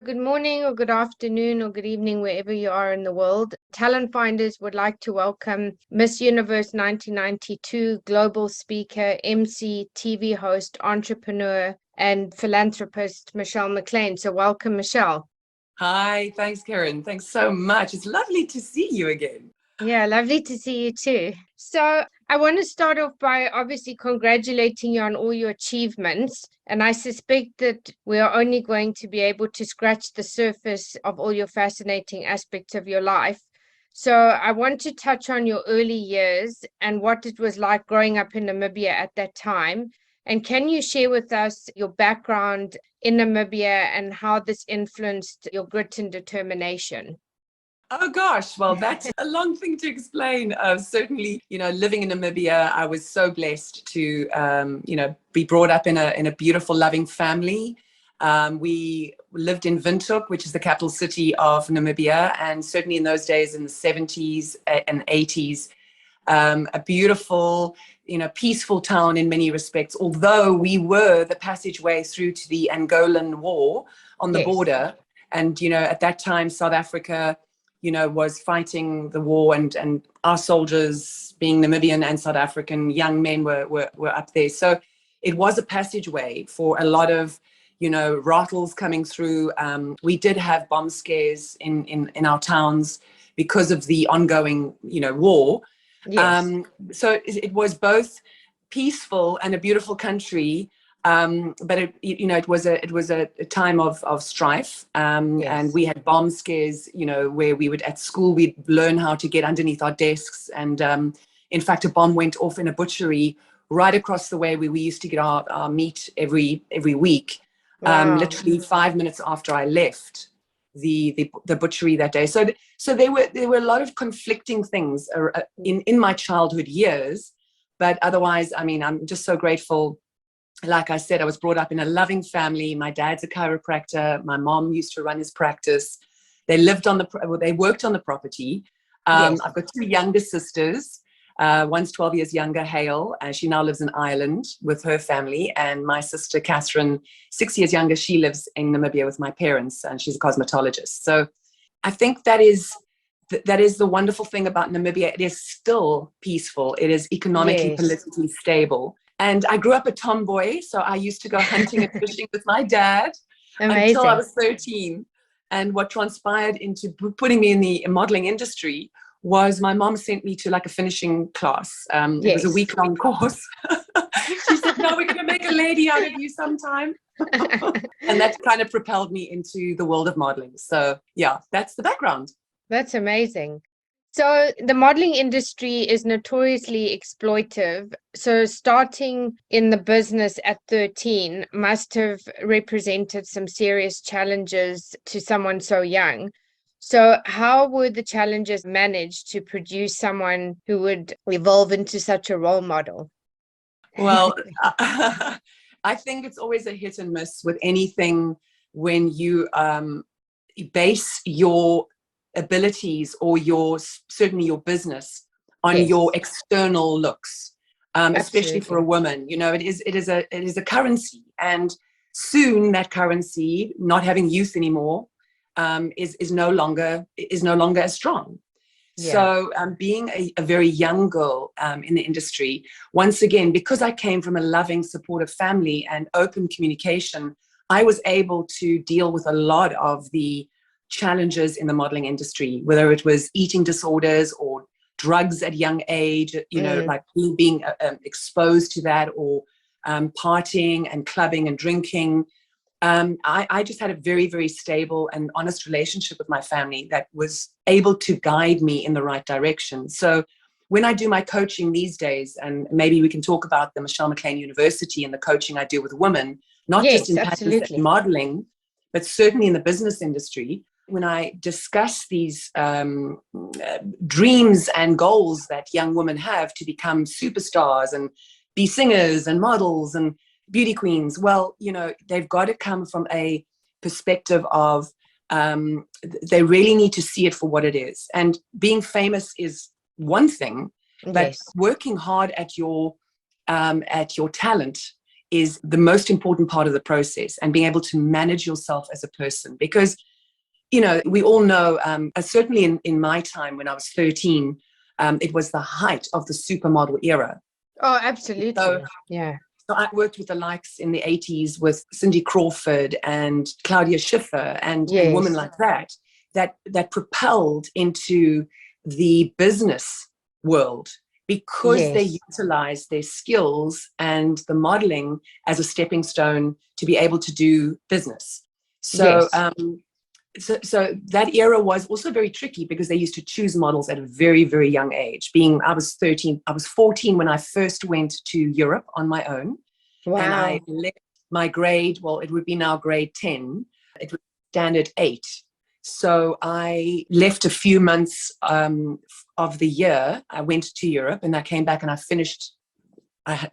Good morning, or good afternoon, or good evening, wherever you are in the world. Talent Finders would like to welcome Miss Universe 1992 global speaker, MC, TV host, entrepreneur, and philanthropist, Michelle McLean. So, welcome, Michelle. Hi, thanks, Karen. Thanks so much. It's lovely to see you again. Yeah, lovely to see you too. So, I want to start off by obviously congratulating you on all your achievements. And I suspect that we are only going to be able to scratch the surface of all your fascinating aspects of your life. So, I want to touch on your early years and what it was like growing up in Namibia at that time. And can you share with us your background in Namibia and how this influenced your grit and determination? Oh gosh, well, that's a long thing to explain. Certainly, living in Namibia, I was so blessed to, be brought up in a beautiful, loving family. We lived in Windhoek, which is the capital city of Namibia, and certainly in those days, in the 70s and 80s, a beautiful, peaceful town in many respects. Although we were the passageway through to the Angolan War on the Yes. border, and at that time, South Africa was fighting the war, and our soldiers, being Namibian and South African young men, were up there. So it was a passageway for a lot of, rattles coming through. We did have bomb scares in our towns because of the ongoing, war. Yes. So it was both peaceful and a beautiful country. But it was a time of strife, Yes. and we had bomb scares, where we would, at school, we'd learn how to get underneath our desks. And in fact, a bomb went off in a butchery right across the way where we used to get our meat every week. Wow. Literally 5 minutes after I left the butchery that day. So there were a lot of conflicting things in my childhood years, but otherwise, I mean, I'm just so grateful. Like I said, I was brought up in a loving family. My dad's a chiropractor. My mom used to run his practice. They worked on the property. Yes. I've got two younger sisters. One's 12 years younger, Hale, and she now lives in Ireland with her family. And my sister, Catherine, 6 years younger, she lives in Namibia with my parents, and she's a cosmetologist. So I think that is the wonderful thing about Namibia. It is still peaceful. It is economically, Yes. politically stable. And I grew up a tomboy, so I used to go hunting and fishing with my dad until I Amazing. was 13. And what transpired into putting me in the modeling industry was my mom sent me to like a finishing class. It was a Yes. week-long course. She said, no, we're going to make a lady out of you sometime. And that kind of propelled me into the world of modeling. So yeah, that's the background. That's amazing. So the modeling industry is notoriously exploitive. So starting in the business at 13 must have represented some serious challenges to someone so young. So how were the challenges managed to produce someone who would evolve into such a role model? Well, I think it's always a hit and miss with anything when you base your abilities or certainly your business on Yes. your external looks, especially for a Absolutely. woman. It is a currency, and soon that currency, not having youth anymore, is no longer as strong. Yeah. So being a very young girl in the industry, once again, because I came from a loving, supportive family and open communication, I was able to deal with a lot of the challenges in the modeling industry, whether it was eating disorders or drugs at young age, like being exposed to that, or partying and clubbing and drinking. I just had a very, very stable and honest relationship with my family that was able to guide me in the right direction. So when I do my coaching these days, and maybe we can talk about the Michelle McLean University and the coaching I do with women, not just Yes, in pageants and absolutely. modeling, but certainly in the business industry, when I discuss these dreams and goals that young women have to become superstars and be singers and models and beauty queens, well, they've got to come from a perspective of they really need to see it for what it is. And being famous is one thing, but Yes. working hard at your talent is the most important part of the process, and being able to manage yourself as a person. Because, we all know, certainly in my time when I was 13, it was the height of the supermodel era. Oh, absolutely. So, yeah. So I worked with the likes in the 80s with Cindy Crawford and Claudia Schiffer and women like that propelled into the business world because they utilized their skills and the modeling as a stepping stone to be able to do business. So, so that era was also very tricky because they used to choose models at a very, very young age. I was 13, I was 14 when I first went to Europe on my own. Wow. And I left my grade, well, it would be now grade 10. It was standard 8. So I left a few months of the year. I went to Europe and I came back and I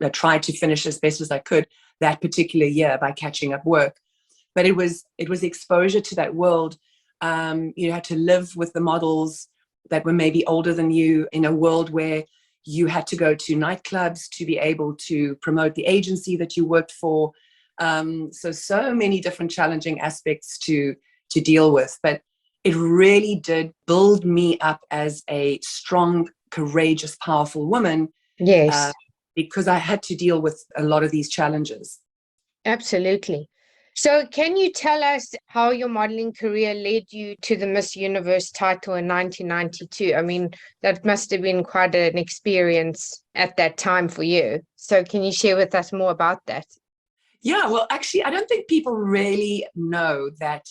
tried to finish as best as I could that particular year by catching up work. But it was exposure to that world. You had to live with the models that were maybe older than you in a world where you had to go to nightclubs to be able to promote the agency that you worked for. So many different challenging aspects to deal with. But it really did build me up as a strong, courageous, powerful woman. Yes. Because I had to deal with a lot of these challenges. Absolutely. So can you tell us how your modeling career led you to the Miss Universe title in 1992? I mean, that must have been quite an experience at that time for you. So can you share with us more about that? Yeah, well, actually, I don't think people really know that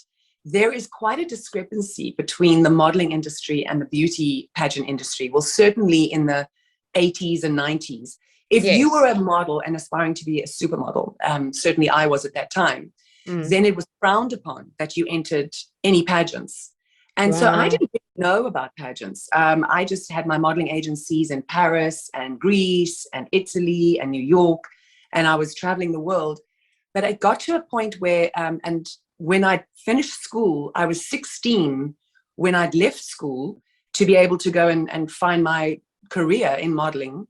there is quite a discrepancy between the modeling industry and the beauty pageant industry. Well, certainly in the 80s and 90s. If you were a model and aspiring to be a supermodel, certainly I was at that time, then it was frowned upon that you entered any pageants. And so I didn't really know about pageants. I just had my modeling agencies in Paris and Greece and Italy and New York, and I was traveling the world. But it got to a point where, and when I finished school, I was 16 when I'd left school to be able to go and find my career in modeling.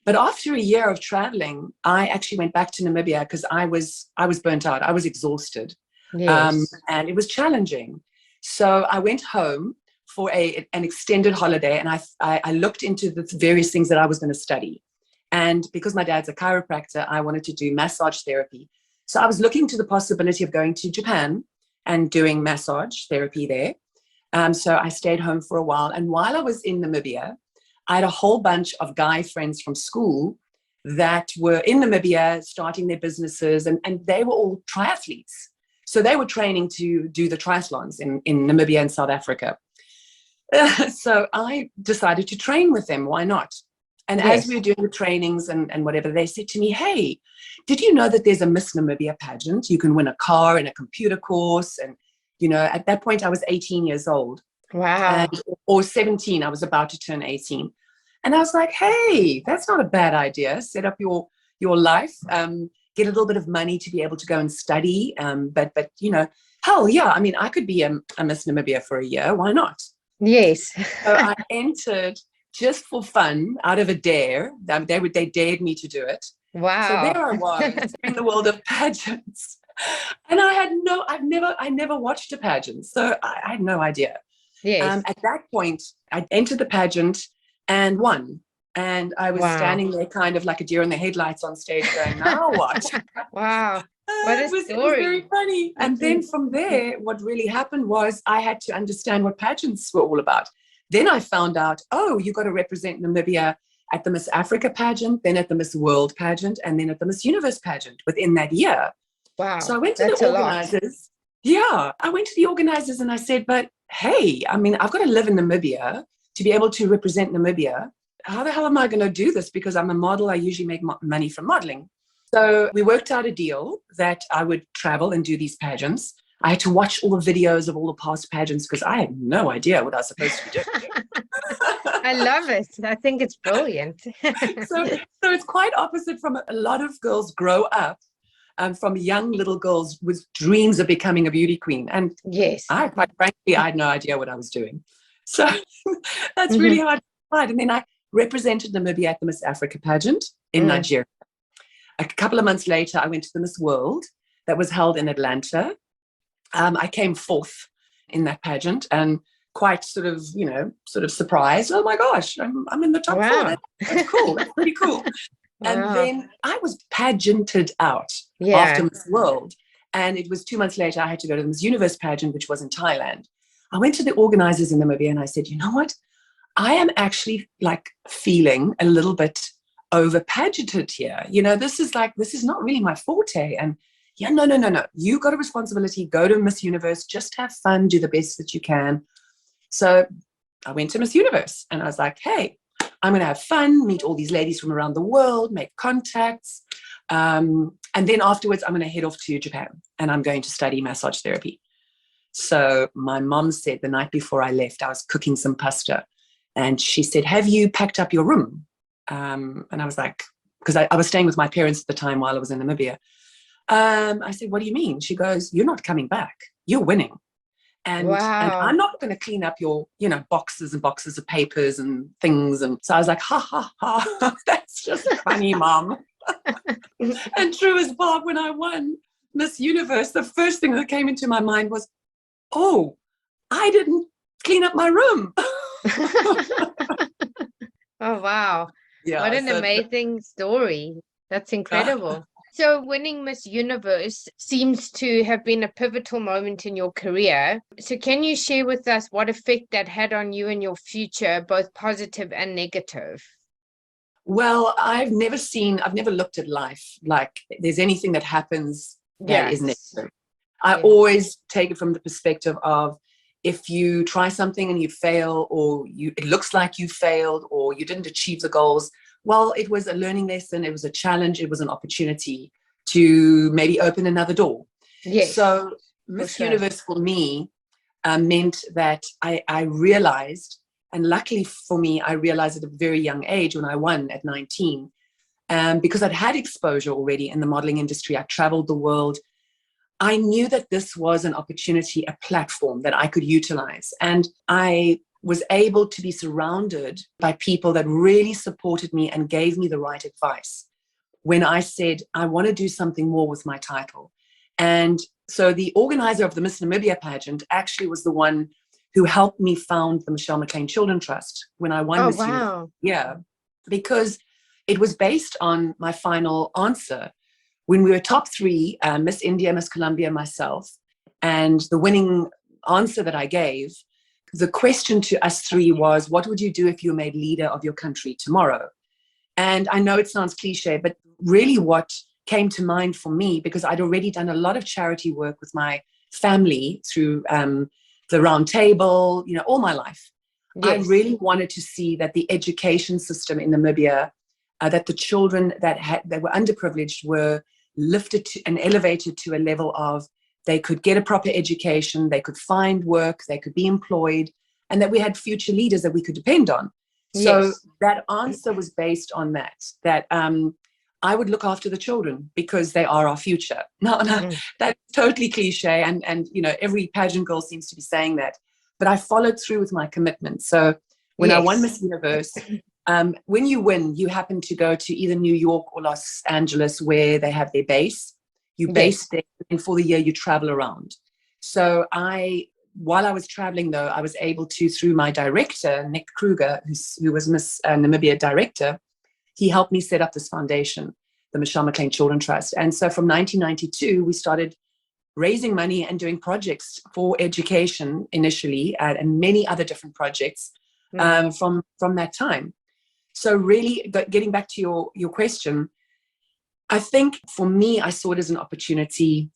But after a year of traveling, I actually went back to Namibia because I was burnt out. I was exhausted. And it was challenging. So I went home for an extended holiday, and I looked into the various things that I was going to study. And because my dad's a chiropractor, I wanted to do massage therapy. So I was looking to the possibility of going to Japan and doing massage therapy there. So I stayed home for a while. And while I was in Namibia, I had a whole bunch of guy friends from school that were in Namibia starting their businesses, and they were all triathletes. So they were training to do the triathlons in Namibia and South Africa. So I decided to train with them. Why not? And as we were doing the trainings and whatever, they said to me, hey, did you know that there's a Miss Namibia pageant? You can win a car and a computer course. And, at that point I was 18 years old. Wow. Or 17, I was about to turn 18. And I was like, hey, that's not a bad idea. Set up your life, get a little bit of money to be able to go and study. But hell yeah, I mean, I could be a Miss Namibia for a year. Why not? Yes. So I entered just for fun out of a dare. They dared me to do it. Wow. So there I was in the world of pageants. And I never watched a pageant. So I had no idea. Yes. At that point, I entered the pageant and won. And I was standing there kind of like a deer in the headlights on stage going, now what? Wow. What a story. It was very funny. And then from there, what really happened was I had to understand what pageants were all about. Then I found out, you got to represent Namibia at the Miss Africa pageant, then at the Miss World pageant, and then at the Miss Universe pageant within that year. Wow. So I went to the organizers. Yeah, I went to the organizers and I said, but hey, I mean, I've got to live in Namibia to be able to represent Namibia. How the hell am I going to do this? Because I'm a model. I usually make money from modeling. So we worked out a deal that I would travel and do these pageants. I had to watch all the videos of all the past pageants because I had no idea what I was supposed to be doing. I love it. I think it's brilliant. So it's quite opposite from a lot of girls grow up from young little girls with dreams of becoming a beauty queen. And I, quite frankly, I had no idea what I was doing. So that's really hard to find. And then I represented Namibia at the Miss Africa pageant in Nigeria. A couple of months later, I went to the Miss World that was held in Atlanta. I came fourth in that pageant and quite sort of, sort of surprised. Oh my gosh, I'm in the top four. Wow. That's cool. That's pretty cool. And Wow. then I was pageanted out Yeah. after Miss World. And it was 2 months later, I had to go to the Miss Universe pageant, which was in Thailand. I went to the organizers in Namibia and I said, you know what? I am actually like feeling a little bit over pageanted here. This is not really my forte. And yeah, no. You got a responsibility, go to Miss Universe, just have fun, do the best that you can. So I went to Miss Universe and I was like, hey, I'm going to have fun, meet all these ladies from around the world, make contacts. And then afterwards, I'm going to head off to Japan and I'm going to study massage therapy. So my mom said the night before I left, I was cooking some pasta. And she said, have you packed up your room? And I was like, because I was staying with my parents at the time while I was in Namibia. I said, what do you mean? She goes, you're not coming back. You're winning. And Wow. I'm not going to clean up your, boxes and boxes of papers and things. And so I was like, ha, ha, ha, that's just funny, Mom. And true as Bob, when I won Miss Universe, the first thing that came into my mind was, oh, I didn't clean up my room. Oh, wow. Yeah, What an amazing story. That's incredible. So winning Miss Universe seems to have been a pivotal moment in your career. So can you share with us what effect that had on you and your future, both positive and negative? Well, I've never looked at life like there's anything that happens that is negative. I always take it from the perspective of, if you try something and you fail, or it looks like you failed, or you didn't achieve the goals, well, it was a learning lesson, it was a challenge, it was an opportunity to maybe open another door. Yes. So Miss Universe for me meant that I realized, and luckily for me, I realized at a very young age when I won at 19, because I'd had exposure already in the modeling industry. I traveled the world. I knew that this was an opportunity, a platform that I could utilize. And I was able to be surrounded by people that really supported me and gave me the right advice when I said, I want to do something more with my title. And so the organizer of the Miss Namibia pageant actually was the one who helped me found the McLean Children Trust when I won Miss Universe. Yeah, because it was based on my final answer. When we were top three, Miss India, Miss Colombia, myself, and the winning answer that I gave, the question to us three was, what would you do if you were made leader of your country tomorrow? And I know it sounds cliche, but really what came to mind for me, because I'd already done a lot of charity work with my family through the Round Table, all my life. Yes. I really wanted to see that the education system in Namibia, that the children that were underprivileged were lifted and elevated to a level of they could get a proper education, they could find work, they could be employed, and that we had future leaders that we could depend on. So that answer was based on that I would look after the children because they are our future. No, that's totally cliche. And every pageant girl seems to be saying that. But I followed through with my commitment. So when I won Miss Universe, when you win, you happen to go to either New York or Los Angeles where they have their base. You base there, and for the year you travel around. So while I was traveling, though, I was able to, through my director, Nick Kruger, who was Miss Namibia director, he helped me set up this foundation, the McLean Children Trust. And so from 1992, we started raising money and doing projects for education initially, and many other different projects from that time. So really, getting back to your question, I think for me, I saw it as an opportunity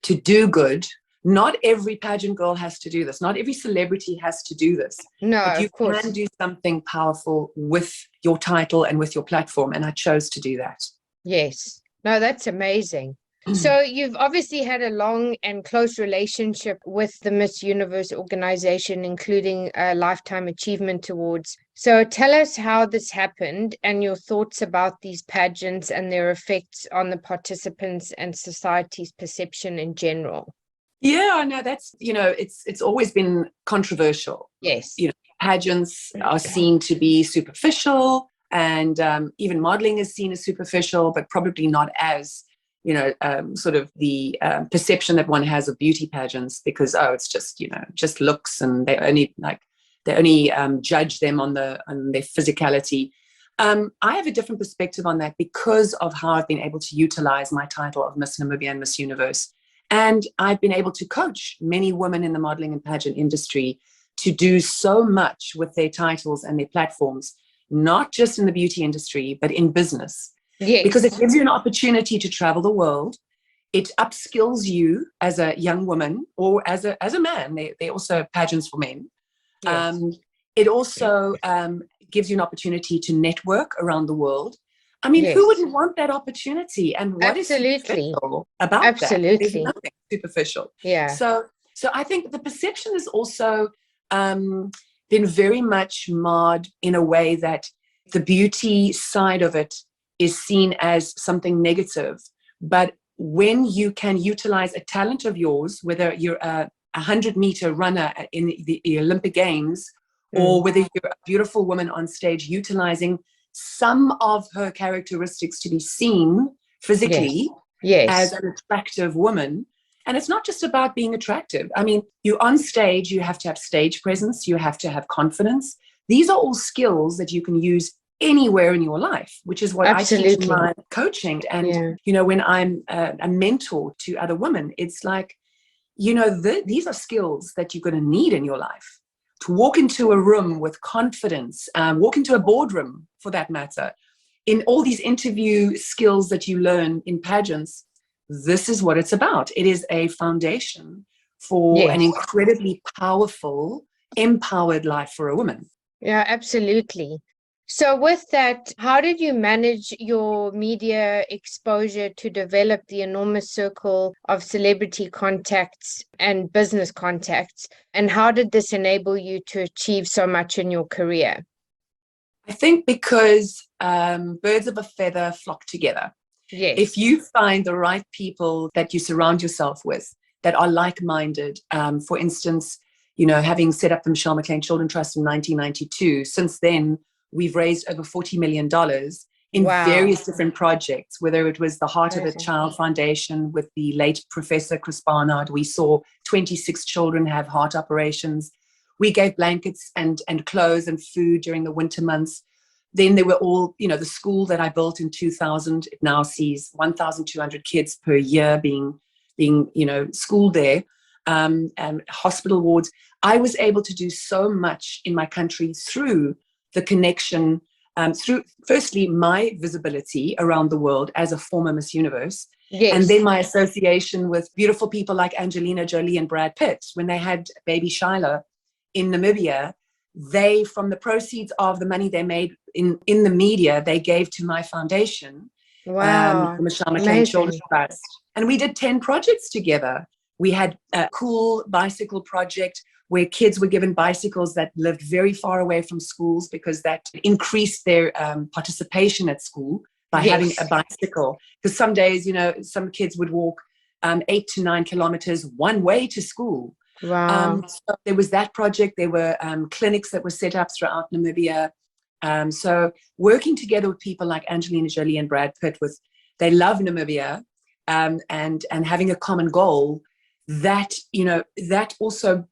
to do good. Not every pageant girl has to do this. Not every celebrity has to do this. No, but you of course. can do something powerful with your title and with your platform. And I chose to do that. Yes. No, that's amazing. So you've obviously had a long and close relationship with the Miss Universe organization, including Lifetime Achievement Awards. So tell us how this happened and your thoughts about these pageants and their effects on the participants and society's perception in general. Yeah, I know that's, it's always been controversial. Yes. Pageants are seen to be superficial. And even modeling is seen as superficial, but probably not as, sort of the perception that one has of beauty pageants, because, oh, it's just, just looks, and they only judge them on their physicality. I have a different perspective on that because of how I've been able to utilize my title of Miss Namibia and Miss Universe. And I've been able to coach many women in the modeling and pageant industry to do so much with their titles and their platforms, not just in the beauty industry, but in business. Yes. Because it gives you an opportunity to travel the world. It upskills you as a young woman or as a man. They're also pageants for men. Yes. It also gives you an opportunity to network around the world. I mean, Yes. who wouldn't want that opportunity? And what Absolutely. is superficial about Absolutely. that? There's nothing superficial. Yeah. So I think the perception has also been very much marred in a way that the beauty side of it is seen as something negative. But when you can utilize a talent of yours, whether you're a 100-meter runner in the Olympic Games, or whether you're a beautiful woman on stage utilizing some of her characteristics to be seen physically as an attractive woman. And it's not just about being attractive. I mean, you're on stage, you have to have stage presence, you have to have confidence. These are all skills that you can use anywhere in your life, which is what I teach in my coaching. And, when I'm a mentor to other women, it's like, these are skills that you're going to need in your life. To walk into a room with confidence, walk into a boardroom for that matter, in all these interview skills that you learn in pageants, this is what it's about. It is a foundation for an incredibly powerful, empowered life for a woman. Yeah, absolutely. So with that, how did you manage your media exposure to develop the enormous circle of celebrity contacts and business contacts? And how did this enable you to achieve so much in your career? I think because birds of a feather flock together. Yes. If you find the right people that you surround yourself with that are like-minded, for instance, having set up the McLean Children Trust in 1992, since then, we've raised over $40 million in various different projects, whether it was the Heart of a Child Foundation with the late Professor Chris Barnard. We saw 26 children have heart operations. We gave blankets and clothes and food during the winter months. Then there were all, the school that I built in 2000, it now sees 1,200 kids per year being schooled there, and hospital wards. I was able to do so much in my country through the connection, through, firstly, my visibility around the world as a former Miss Universe, and then my association with beautiful people like Angelina Jolie and Brad Pitt. When they had baby Shiloh in Namibia, they, from the proceeds of the money they made in the media, they gave to my foundation, the McLean Children Trust. And we did 10 projects together. We had a cool bicycle project where kids were given bicycles that lived very far away from schools, because that increased their participation at school by having a bicycle. Because some days, some kids would walk 8 to 9 kilometers one way to school. Wow. So there was that project. There were clinics that were set up throughout Namibia. So working together with people like Angelina Jolie and Brad Pitt, they love Namibia, and having a common goal, that also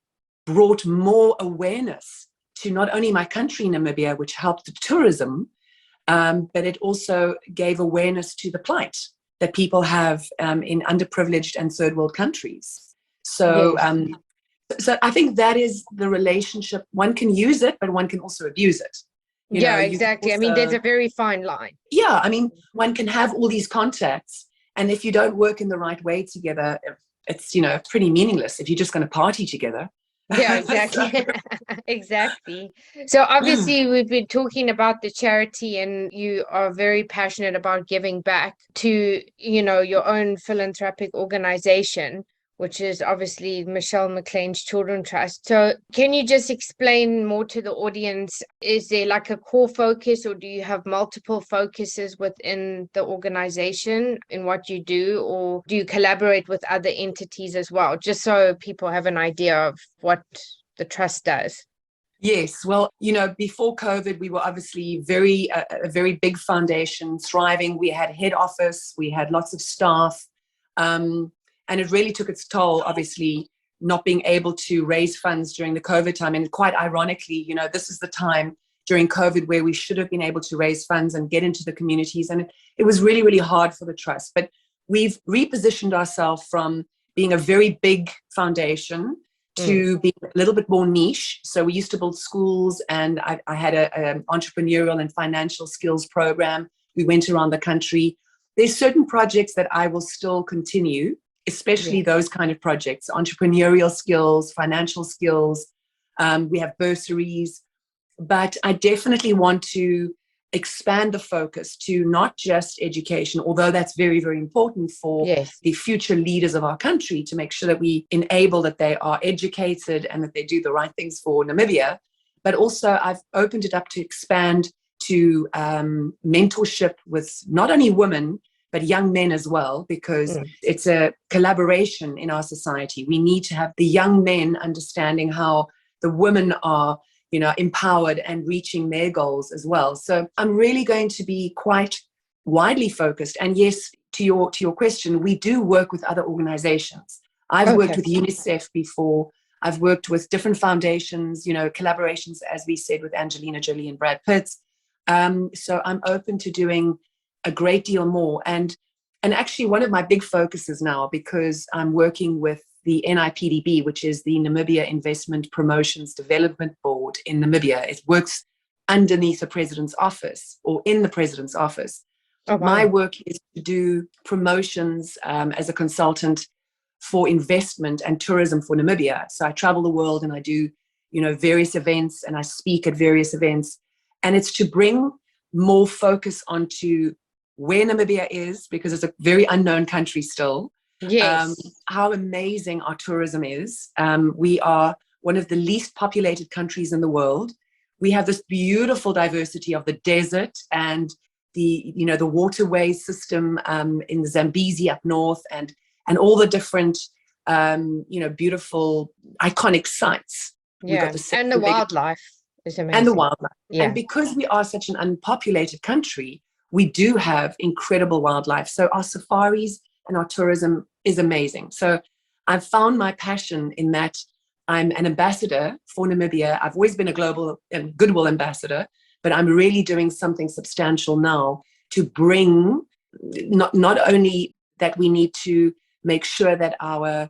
brought more awareness to not only my country, Namibia, which helped the tourism, but it also gave awareness to the plight that people have in underprivileged and third world countries. So, so I think that is the relationship. One can use it, but one can also abuse it. Exactly. I mean, there's a very fine line. Yeah, I mean, one can have all these contacts, and if you don't work in the right way together, it's, pretty meaningless if you're just going to party together. Yeah, exactly. Exactly. So obviously we've been talking about the charity, and you are very passionate about giving back to, your own philanthropic organization, which is obviously McLean's Children Trust. So can you just explain more to the audience? Is there like a core focus, or do you have multiple focuses within the organization in what you do, or do you collaborate with other entities as well? Just so people have an idea of what the trust does. Yes, well, before COVID, we were obviously a very big foundation, thriving. We had head office, we had lots of staff, and it really took its toll, obviously, not being able to raise funds during the COVID time. And quite ironically, this is the time during COVID where we should have been able to raise funds and get into the communities. And it was really, really hard for the trust. But we've repositioned ourselves from being a very big foundation to be a little bit more niche. So we used to build schools, and I had an entrepreneurial and financial skills program. We went around the country. There's certain projects that I will still continue, especially those kind of projects, entrepreneurial skills, financial skills. We have bursaries, but I definitely want to expand the focus to not just education, although that's very, very important for the future leaders of our country, to make sure that we enable that they are educated and that they do the right things for Namibia. But also I've opened it up to expand to mentorship with not only women, but young men as well, because it's a collaboration in our society. We need to have the young men understanding how the women are empowered and reaching their goals as well. So I'm really going to be quite widely focused. And yes, to your question, we do work with other organizations. I've worked with UNICEF before. I've worked with different foundations, collaborations, as we said, with Angelina Jolie and Brad Pitt. So I'm open to doing a great deal more. And actually one of my big focuses now, because I'm working with the NIPDB, which is the Namibia Investment Promotions Development Board in Namibia. It works underneath the president's office, or in the president's office. Oh, wow. My work is to do promotions as a consultant for investment and tourism for Namibia. So I travel the world and I do, various events, and I speak at various events. And it's to bring more focus onto where Namibia is, because it's a very unknown country still. Yes. How amazing our tourism is. We are one of the least populated countries in the world. We have this beautiful diversity of the desert and the waterway system in the Zambezi up north, and all the different beautiful iconic sites. Yeah, and the wildlife is amazing. And the wildlife. Yeah. And because we are such an unpopulated country, we do have incredible wildlife. So our safaris and our tourism is amazing. So I've found my passion in that I'm an ambassador for Namibia. I've always been a global and goodwill ambassador, but I'm really doing something substantial now to bring not only that we need to make sure that our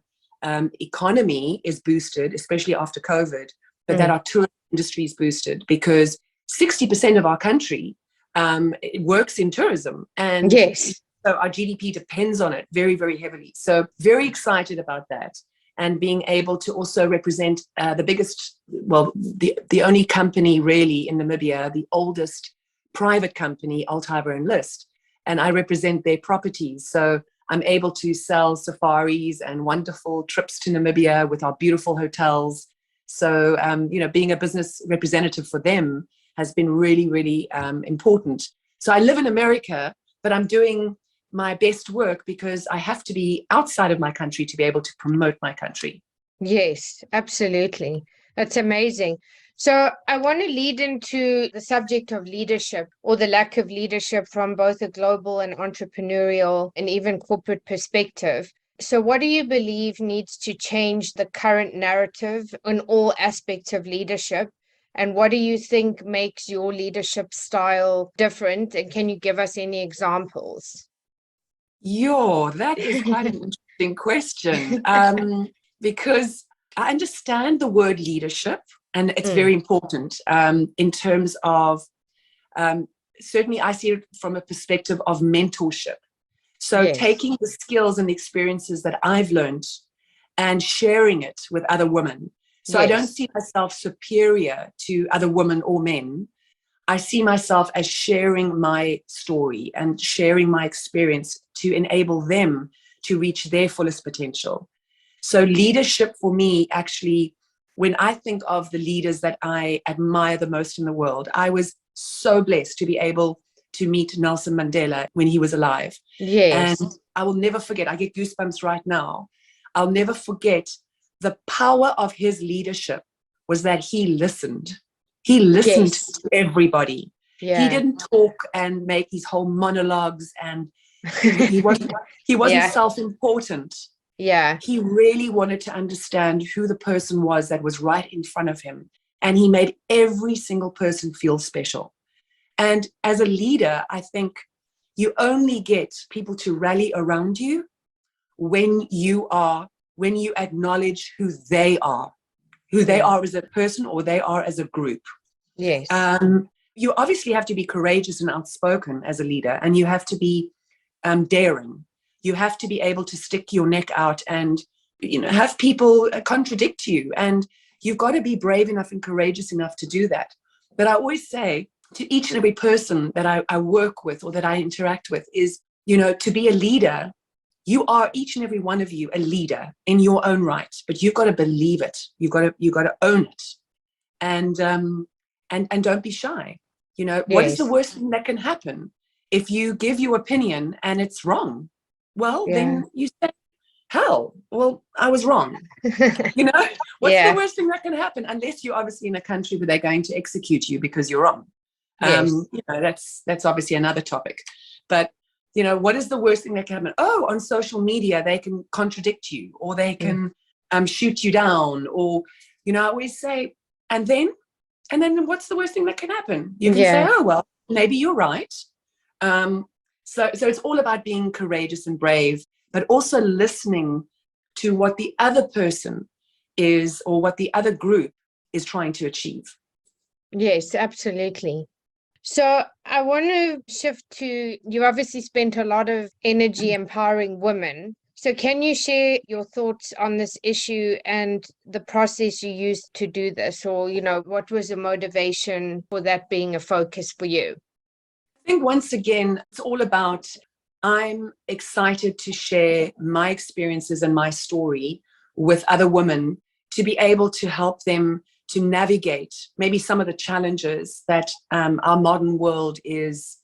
economy is boosted, especially after COVID, but that our tourism industry is boosted, because 60% of our country it works in tourism. And so our GDP depends on it very, very heavily. So very excited about that, and being able to also represent the only company really in Namibia, the oldest private company, Althyber and List. And I represent their properties. So I'm able to sell safaris and wonderful trips to Namibia with our beautiful hotels. So, being a business representative for them has been really, really important. So I live in America, but I'm doing my best work because I have to be outside of my country to be able to promote my country. Yes, absolutely. That's amazing. So I want to lead into the subject of leadership, or the lack of leadership, from both a global and entrepreneurial and even corporate perspective. So what do you believe needs to change the current narrative on all aspects of leadership? And what do you think makes your leadership style different? And can you give us any examples? That is quite an interesting question, because I understand the word leadership, and it's very important in terms of, certainly I see it from a perspective of mentorship. So taking the skills and the experiences that I've learned and sharing it with other women. So I don't see myself superior to other women or men. I see myself as sharing my story and sharing my experience to enable them to reach their fullest potential. So leadership for me, actually, when I think of the leaders that I admire the most in the world, I was so blessed to be able to meet Nelson Mandela when he was alive. Yes. And I will never forget, I get goosebumps right now. I'll never forget the power of his leadership was that he listened. He listened Yes. to everybody. He Yeah. didn't talk and make these whole monologues, and he wasn't Yeah. self-important. Yeah. He really wanted to understand who the person was that was right in front of him. And he made every single person feel special. And as a leader, I think you only get people to rally around you when you acknowledge who they Yeah. are as a person or they are as a group. Yes. You obviously have to be courageous and outspoken as a leader, and you have to be daring. You have to be able to stick your neck out and have people contradict you, and you've got to be brave enough and courageous enough to do that. But I always say to each and every person that I work with or that I interact with is, to be a leader, you are, each and every one of you, a leader in your own right, but you've got to believe it. You've got to own it, and don't be shy. What is the Yes. worst thing that can happen if you give your opinion and it's wrong? Well, Yeah. then you say, hell, well, I was wrong. What's the Yeah. worst thing that can happen? Unless you're obviously in a country where they're going to execute you because you're wrong. Yes. That's obviously another topic. But what is the worst thing that can happen? Oh, on social media they can contradict you, or they can shoot you down, or I always say, and then what's the worst thing that can happen? You can say, Yeah. oh well, maybe you're right. So it's all about being courageous and brave, but also listening to what the other person is, or what the other group is trying to achieve. Yes, absolutely. So I want to shift to, you obviously spent a lot of energy empowering women. So can you share your thoughts on this issue and the process you used to do this? Or, what was the motivation for that being a focus for you? I think once again, it's all about, I'm excited to share my experiences and my story with other women, to be able to help them to navigate maybe some of the challenges that our modern world is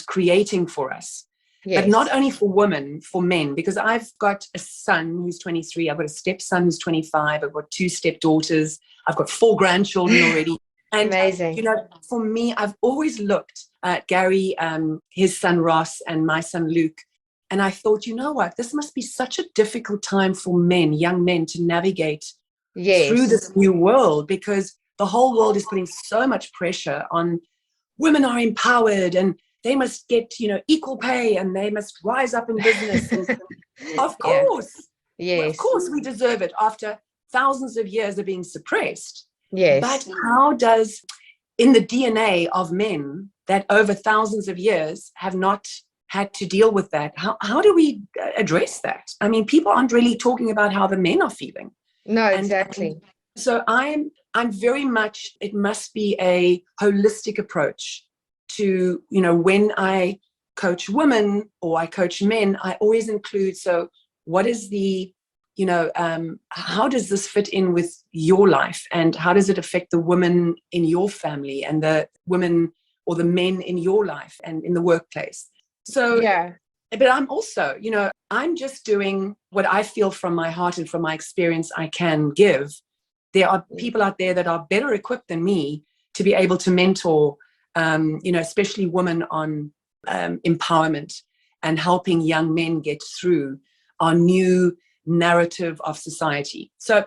creating for us. But Yes. not only for women, for men, because I've got a son who's 23, I've got a stepson who's 25, I've got 2 stepdaughters, I've got 4 grandchildren already. And, Amazing. for me, I've always looked at Gary, his son Ross, and my son Luke, and I thought, what, this must be such a difficult time for men, young men, to navigate through Yes. this new world, because the whole world is putting so much pressure on women are empowered and they must get, equal pay, and they must rise up in business. And of Yeah. course, Yes. we deserve it after thousands of years of being suppressed. But Yes. how does, in the DNA of men that over thousands of years have not had to deal with that, how do we address that? I mean, people aren't really talking about how the men are feeling. No, And exactly. so I'm very much, it must be a holistic approach to, when I coach women or I coach men, I always include, so what is the, how does this fit in with your life, and how does it affect the women in your family and the women or the men in your life and in the workplace? So, Yeah. but I'm also, I'm just doing what I feel from my heart and from my experience I can give. There are people out there that are better equipped than me to be able to mentor, especially women on empowerment and helping young men get through our new narrative of society. So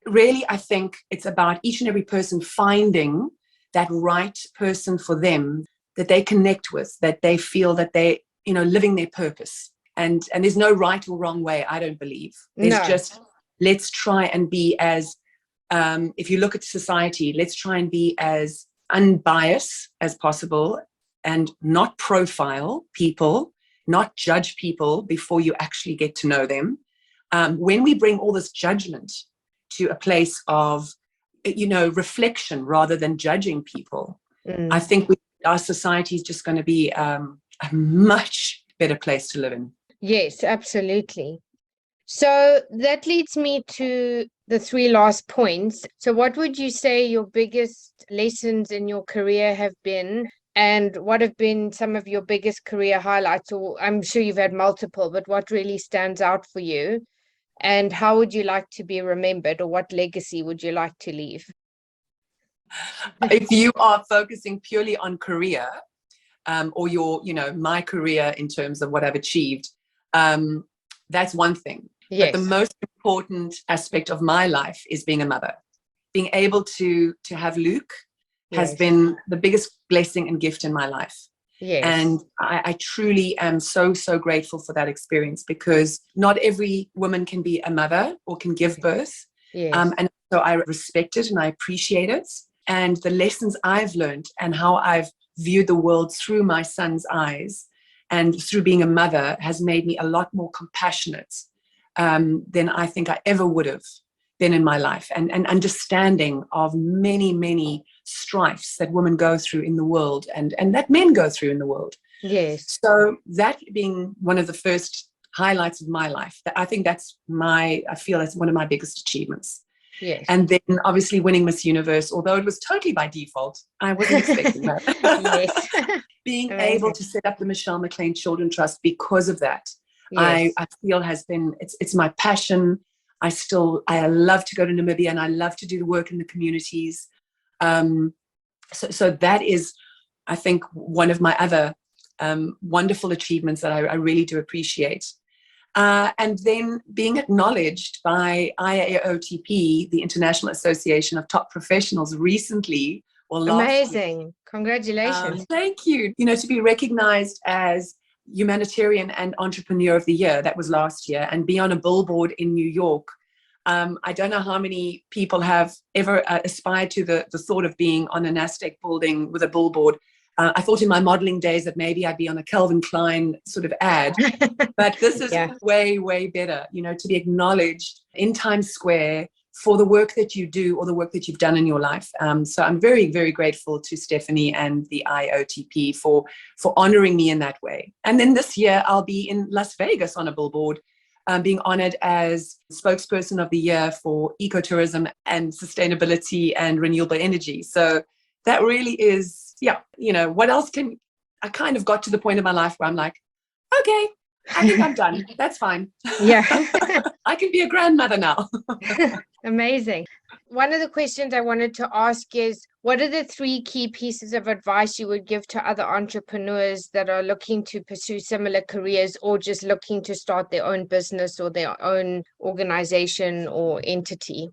really, I think it's about each and every person finding that right person for them, that they connect with, that they feel that they, living their purpose. And there's no right or wrong way, I don't believe. There's No. just, let's try and be as, if you look at society, let's try and be as unbiased as possible and not profile people, not judge people before you actually get to know them. When we bring all this judgment to a place of, reflection rather than judging people, I think our society is just going to be a much better place to live in. Yes, absolutely. So that leads me to the 3 last points. So what would you say your biggest lessons in your career have been, and what have been some of your biggest career highlights? Or I'm sure you've had multiple, but what really stands out for you? And how would you like to be remembered, or what legacy would you like to leave? If you are focusing purely on career, or my career in terms of what I've achieved, that's one thing. But the Yes. most important aspect of my life is being a mother. Being able to have Luke has Yes. been the biggest blessing and gift in my life. Yes. And I truly am so, so grateful for that experience, because not every woman can be a mother or can give birth. Yes. And so I respect it and I appreciate it. And the lessons I've learned and how I've viewed the world through my son's eyes and through being a mother has made me a lot more compassionate than I think I ever would have been in my life, and understanding of many, many strifes that women go through in the world and that men go through in the world. Yes. So that being one of the first highlights of my life, I think I feel that's one of my biggest achievements. Yes. And then obviously winning Miss Universe, although it was totally by default, I wasn't expecting that. Yes. Being Amazing. able to set up the McLean Children Trust because of that, Yes. I feel has been, it's my passion. I love to go to Namibia and I love to do the work in the communities. So that is, I think, one of my other wonderful achievements that I really do appreciate. And then being acknowledged by IAOTP, the International Association of Top Professionals, recently, or last year. Amazing. Congratulations. Thank you. To be recognized as Humanitarian and Entrepreneur of the Year, that was last year, and be on a billboard in New York. I don't know how many people have ever aspired to the thought of being on a NASDAQ building with a billboard. I thought in my modeling days that maybe I'd be on a Calvin Klein sort of ad, but this is way, way better, to be acknowledged in Times Square for the work that you do or the work that you've done in your life. So I'm very, very grateful to Stephanie and the IOTP for honoring me in that way. And then this year I'll be in Las Vegas on a billboard, being honored as spokesperson of the year for ecotourism and sustainability and renewable energy. So that really is, what else I kind of got to the point in my life where I'm like, okay, I think I'm done. That's fine. Yeah. I can be a grandmother now. Amazing. One of the questions I wanted to ask is, what are the 3 key pieces of advice you would give to other entrepreneurs that are looking to pursue similar careers or just looking to start their own business or their own organization or entity?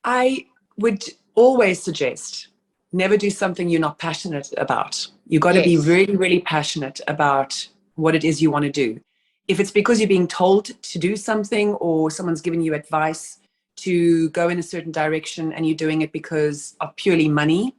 I would always suggest never do something you're not passionate about. You've got to be really, really passionate about what it is you want to do. If it's because you're being told to do something or someone's giving you advice to go in a certain direction and you're doing it because of purely money,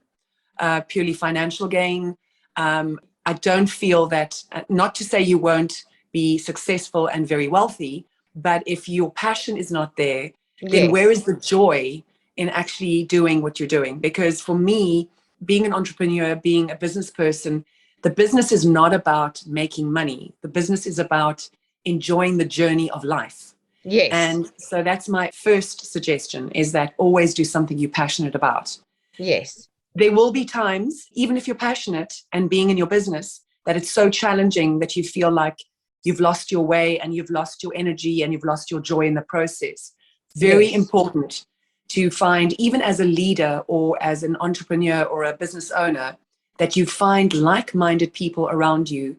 purely financial gain, I don't feel that, not to say you won't be successful and very wealthy, but if your passion is not there, then where is the joy in actually doing what you're doing? Because for me, being an entrepreneur, being a business person, the business is not about making money. The business is about enjoying the journey of life. Yes. And so that's my first suggestion, is that always do something you're passionate about. Yes. There will be times, even if you're passionate and being in your business, that it's so challenging that you feel like you've lost your way and you've lost your energy and you've lost your joy in the process. Very important to find, even as a leader or as an entrepreneur or a business owner, that you find like-minded people around you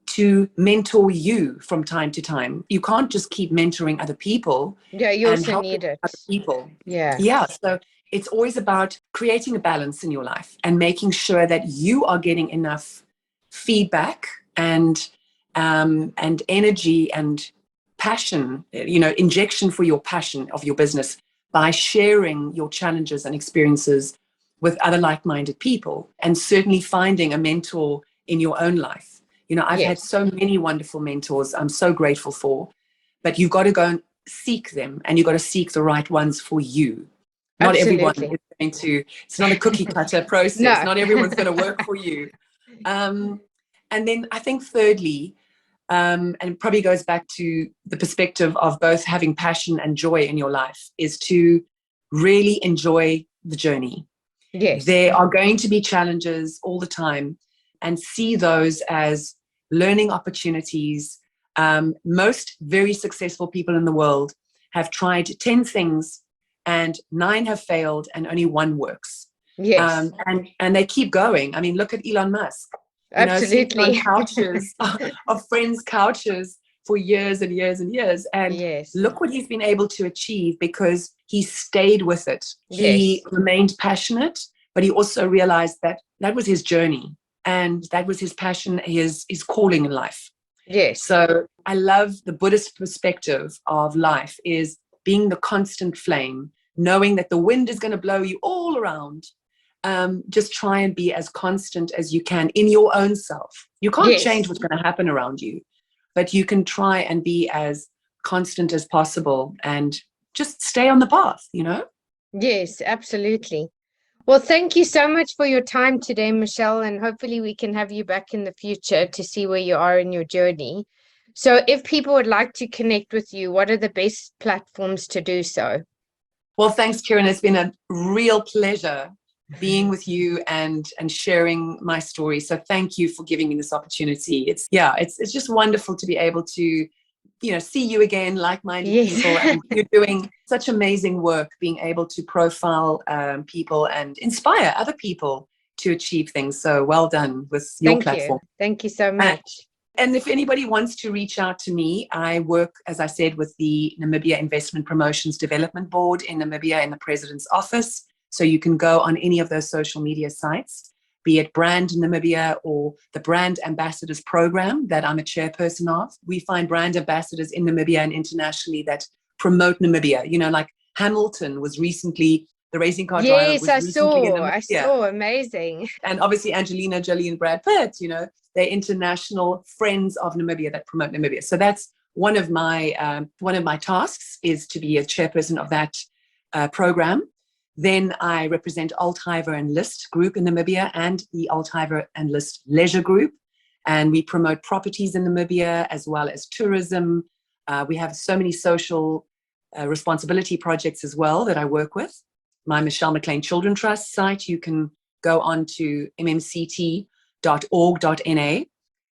to mentor you from time to time. You can't just keep mentoring other people. Yeah, you and also helping need it. other people. Yeah. So it's always about creating a balance in your life and making sure that you are getting enough feedback and energy and passion, injection for your passion of your business by sharing your challenges and experiences with other like-minded people, and certainly finding a mentor in your own life. I've had so many wonderful mentors I'm so grateful for, but you've got to go and seek them, and you've got to seek the right ones for you. Not everyone is going to, it's not a cookie cutter process. No. Not everyone's going to work for you. And then I think thirdly, and it probably goes back to the perspective of both having passion and joy in your life, is to really enjoy the journey. Yes. There are going to be challenges all the time, and see those as learning opportunities. Most very successful people in the world have tried 10 things and 9 have failed and only 1 works. Yes. And they keep going. I mean, look at Elon Musk, sleeping on Absolutely. couches, of friends' couches for years and years and years. And Yes. look what he's been able to achieve because he stayed with it. He Yes. remained passionate, but he also realized that that was his journey and that was his passion, his calling in life. Yes. So I love the Buddhist perspective of life is being the constant flame, knowing that the wind is going to blow you all around. Just try and be as constant as you can in your own self. You can't change what's going to happen around you, but you can try and be as constant as possible and just stay on the path, Yes, absolutely. Well, thank you so much for your time today, Michelle, and hopefully we can have you back in the future to see where you are in your journey. So if people would like to connect with you, what are the best platforms to do so? Well, thanks, Kieran. It's been a real pleasure being with you and sharing my story. So thank you for giving me this opportunity. It's just wonderful to be able to see you again, like-minded people, and you're doing such amazing work, being able to profile people and inspire other people to achieve things. So well done with your platform. Thank you so much. And if anybody wants to reach out to me, I work, as I said, with the Namibia Investment Promotions Development Board in Namibia in the President's Office. So you can go on any of those social media sites, be it Brand Namibia or the Brand Ambassadors Program that I'm a chairperson of. We find brand ambassadors in Namibia and internationally that promote Namibia. Like Hamilton was recently, the racing car driver was recently in Namibia. I saw, amazing. And obviously Angelina Jolie and Brad Pitt, they're international friends of Namibia that promote Namibia. So that's one of my tasks is to be a chairperson of that program. Then I represent Althyver and List Group in Namibia and the Althyver and List Leisure Group. And we promote properties in Namibia as well as tourism. We have so many social responsibility projects as well that I work with. My Michelle McLean Children Trust site, you can go on to mmct.org.na.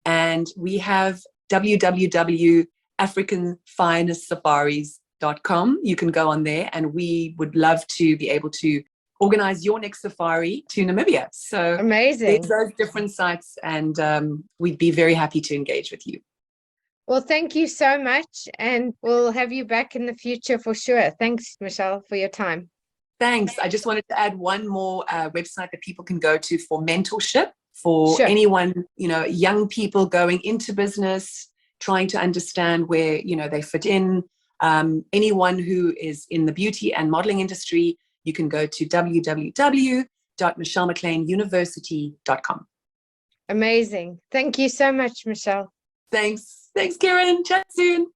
And we have www.africanfinestsafaris.com. You can go on there, and we would love to be able to organize your next safari to Namibia. So amazing. There's those different sites, and we'd be very happy to engage with you. Well, thank you so much, and we'll have you back in the future for sure. Thanks, Michelle, for your time. Thanks. I just wanted to add one more website that people can go to for mentorship for anyone, young people going into business, trying to understand where, they fit in. Anyone who is in the beauty and modeling industry, you can go to www.michellemcleanuniversity.com. Amazing. Thank you so much, Michelle. Thanks. Thanks, Karen. Chat soon.